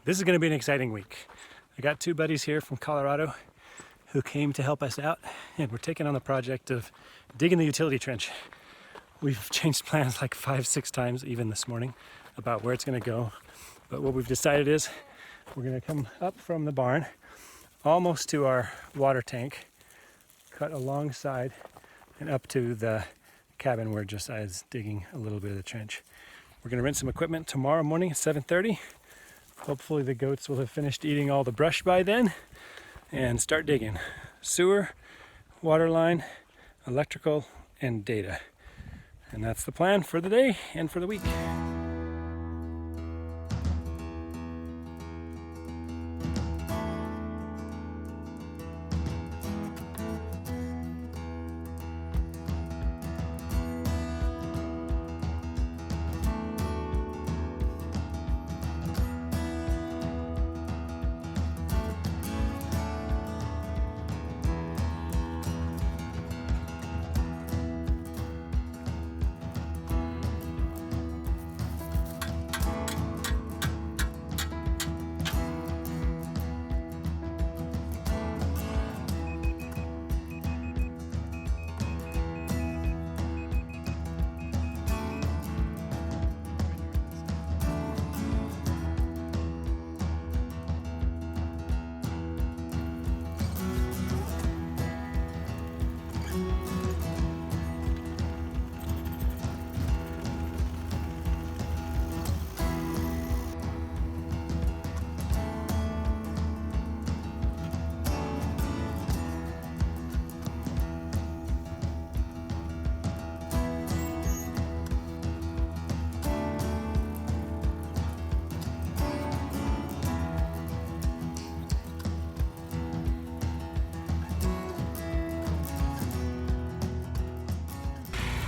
This is going to be an exciting week. I got two buddies here from Colorado who came to help us out, and we're taking on the project of digging the utility trench. We've changed plans like 5-6 times even this morning about where it's going to go, but what we've decided is we're going to come up from the barn almost to our water tank, cut alongside and up to the cabin where Josiah's digging a little bit of the trench. We're going to rent some equipment tomorrow morning at 7:30. Hopefully the goats will have finished eating all the brush by then and start digging. Sewer, water line, electrical, and data. And that's the plan for the day and for the week.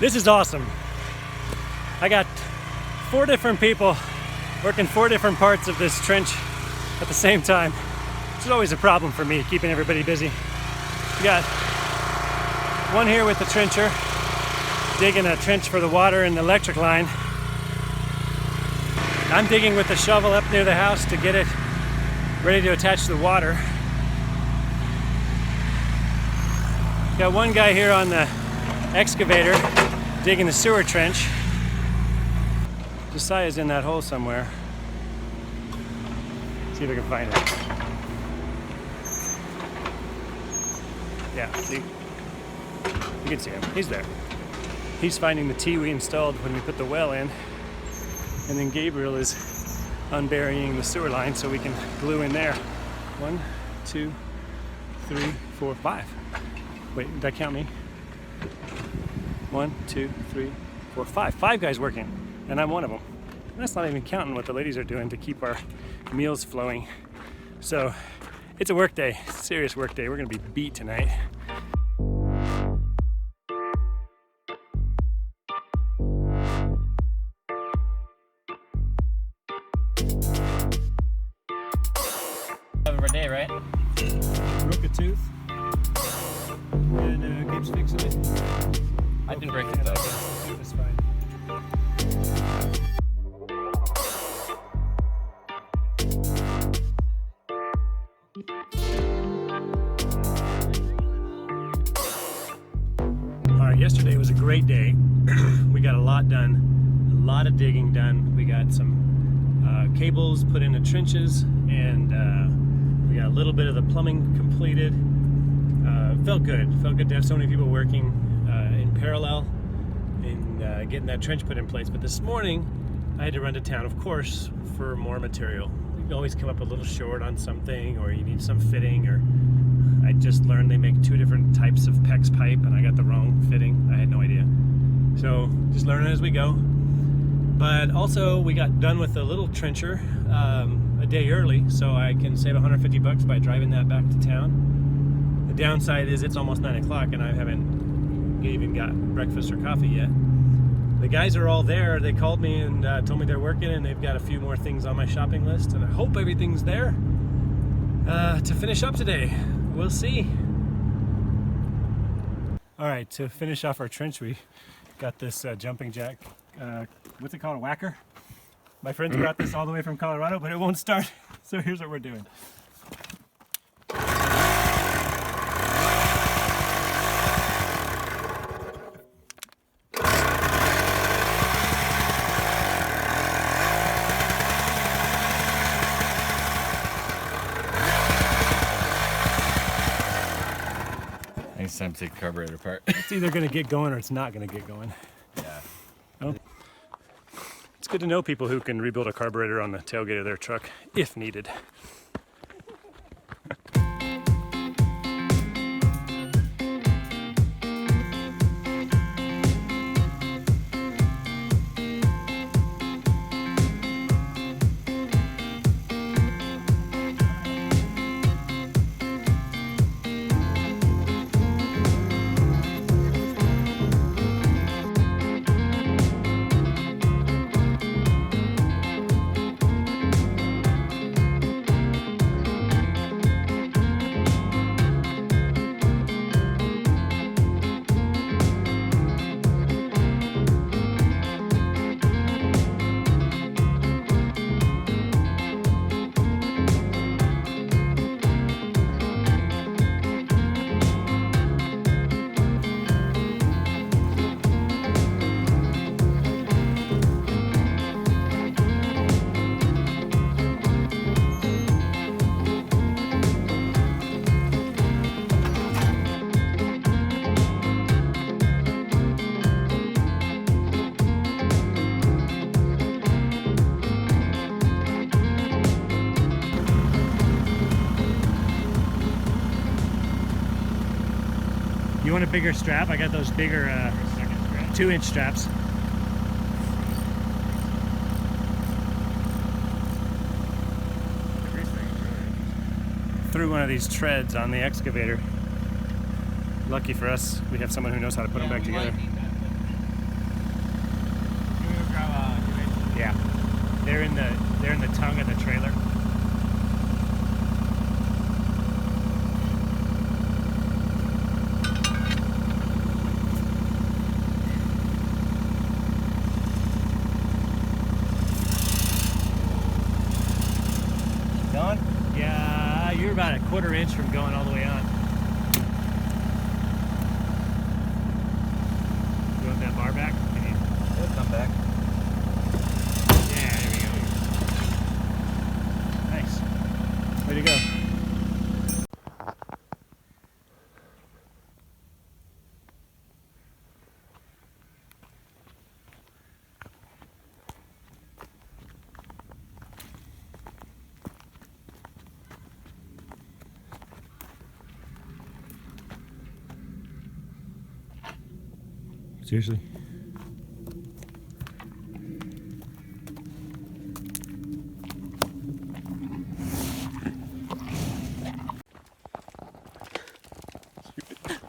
This is awesome. I got 4 different people working 4 different parts of this trench at the same time, which is always a problem for me, keeping everybody busy. We got one here with the trencher, digging a trench for the water and the electric line. I'm digging with the shovel up near the house to get it ready to attach to the water. Got one guy here on the excavator digging the sewer trench. Josiah's in that hole somewhere. See if I can find it. Yeah, see? You can see him. He's there. He's finding the T we installed when we put the well in. And then Gabriel is unburying the sewer line so we can glue in there. 1, 2, 3, 4, 5. Wait, did that count me? 1, 2, 3, 4, 5. 5 guys working, and I'm one of them. And that's not even counting what the ladies are doing to keep our meals flowing. So it's a work day, serious work day. We're gonna be beat tonight. Have a day, right? Broke a tooth, and Gabe's fixing it. I didn't break it though. It's fine. All right, yesterday was a great day. We got a lot done, a lot of digging done. We got some cables put in the trenches, and we got a little bit of the plumbing completed. Felt good to have so many people working in parallel in getting that trench put in place. But this morning I had to run to town, of course, for more material. You can always come up a little short on something, or you need some fitting, or I just learned they make 2 different types of PEX pipe and I got the wrong fitting. I had no idea. So just learning as we go. But also we got done with the little trencher a day early, so I can save $150 by driving that back to town. The downside is it's almost 9 o'clock and I haven't even got breakfast or coffee yet. The guys are all there. They called me and told me they're working, and they've got a few more things on my shopping list, and I hope everything's there to finish up today. We'll see. All right, to finish off our trench, we got this jumping jack, what's it called, a whacker? My friends brought this all the way from Colorado, but it won't start. So here's what we're doing. It's time to take the carburetor apart. It's either going to get going or it's not going to get going. Yeah. Oh. It's good to know people who can rebuild a carburetor on the tailgate of their truck if needed. You want a bigger strap? I got those bigger 2-inch straps. Threw one of these treads on the excavator. Lucky for us, we have someone who knows how to put them back together. Yeah, they're in the tongue of the trailer. Going? Yeah, you're about a 1/4 inch from going all the way on. You want that bar back? It'll come back. Yeah, there we go. Nice. Way to go. Seriously?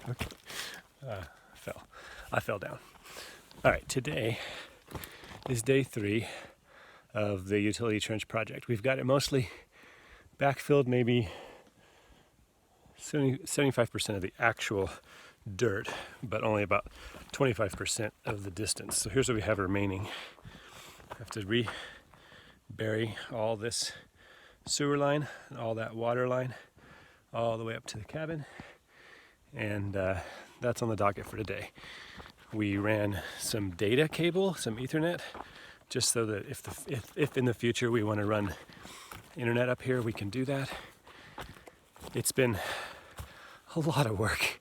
Okay. I fell down. All right, today is day 3 of the utility trench project. We've got it mostly backfilled, maybe 75% of the actual dirt, but only about 25% of the distance. So here's what we have remaining. I have to rebury all this sewer line and all that water line all the way up to the cabin, and that's on the docket for today. We ran some data cable, some Ethernet, just so that if in the future we want to run internet up here, we can do that. It's been a lot of work.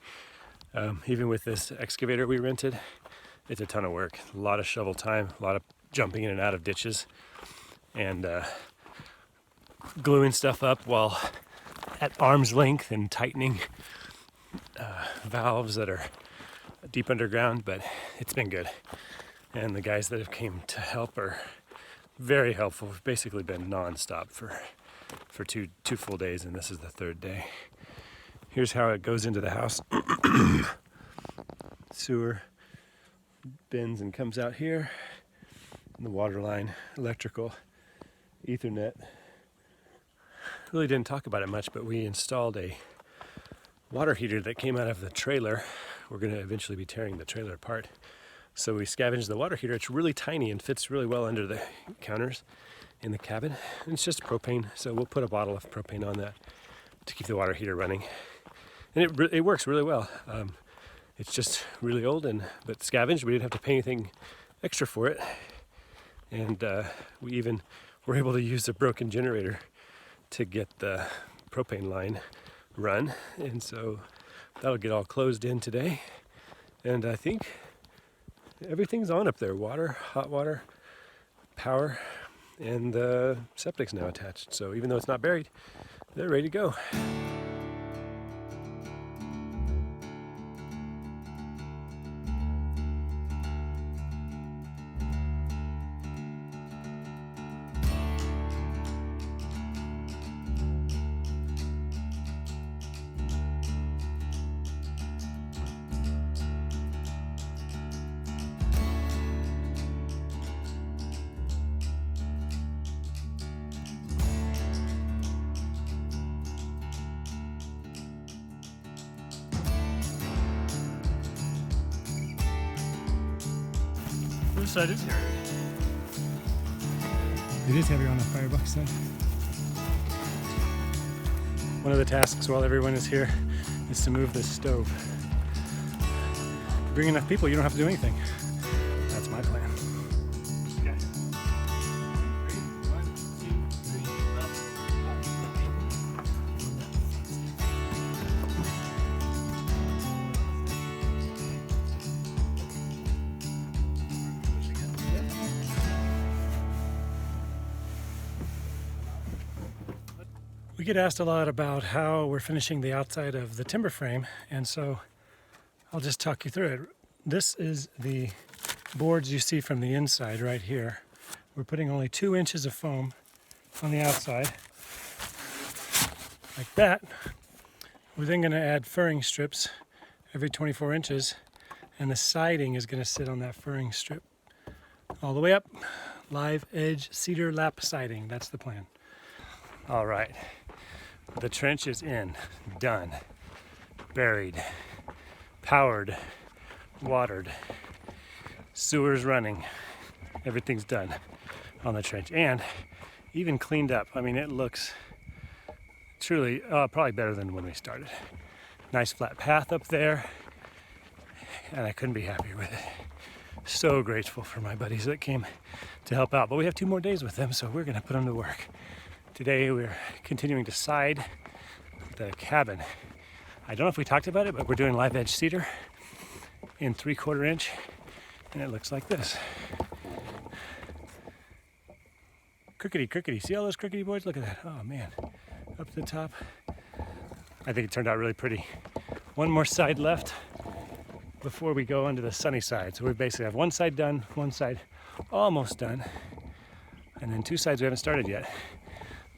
Even with this excavator we rented, it's a ton of work. A lot of shovel time, a lot of jumping in and out of ditches, and gluing stuff up while at arm's length and tightening valves that are deep underground, but it's been good. And the guys that have came to help are very helpful. We've basically been non-stop for two full days, and this is the 3rd day. Here's how it goes into the house. Sewer bins and comes out here. And the water line, electrical, Ethernet. Really didn't talk about it much, but we installed a water heater that came out of the trailer. We're going to eventually be tearing the trailer apart. So we scavenged the water heater. It's really tiny and fits really well under the counters. in the cabin. And it's just propane, so we'll put a bottle of propane on that to keep the water heater running. And it works really well. It's just really old, but scavenged. We didn't have to pay anything extra for it. And we even were able to use a broken generator to get the propane line run. And so that'll get all closed in today. And I think everything's on up there. Water, hot water, power, and the septic's now attached. So even though it's not buried, they're ready to go. Which side is here? It is heavier on the firebox side. One of the tasks while everyone is here is to move this stove. If you bring enough people, you don't have to do anything. That's my plan. We get asked a lot about how we're finishing the outside of the timber frame, and so I'll just talk you through it. This is the boards you see from the inside right here. We're putting only 2 inches of foam on the outside, like that. We're then going to add furring strips every 24 inches, and the siding is going to sit on that furring strip all the way up. Live edge cedar lap siding, that's the plan. All right. The trench is in, done, buried, powered, watered, sewers running. Everything's done on the trench and even cleaned up. I mean, it looks truly probably better than when we started. Nice flat path up there, and I couldn't be happier with it. So grateful for my buddies that came to help out. But we have 2 more days with them, so we're gonna put them to work. Today we're continuing to side the cabin. I don't know if we talked about it, but we're doing live edge cedar in 3/4 inch, and it looks like this. Crookedy. See all those crookedy boards? Look at that. Oh man, up to the top. I think it turned out really pretty. One more side left before we go onto the sunny side. So we basically have one side done, one side almost done, and then 2 sides we haven't started yet.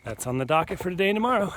That's on the docket for today and tomorrow.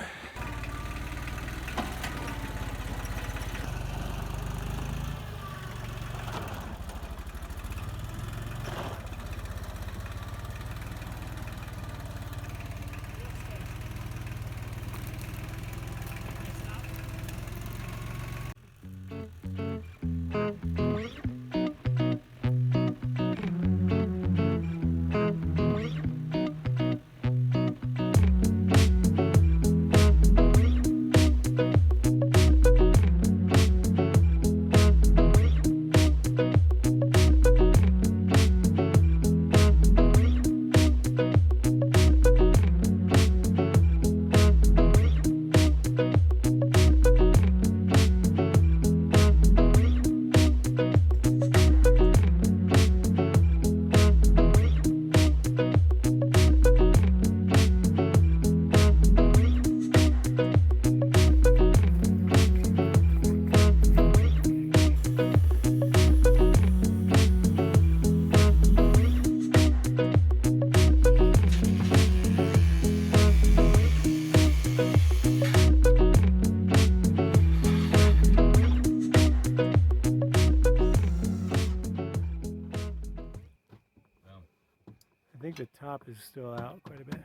I think the top is still out quite a bit.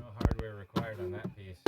No hardware required on that piece.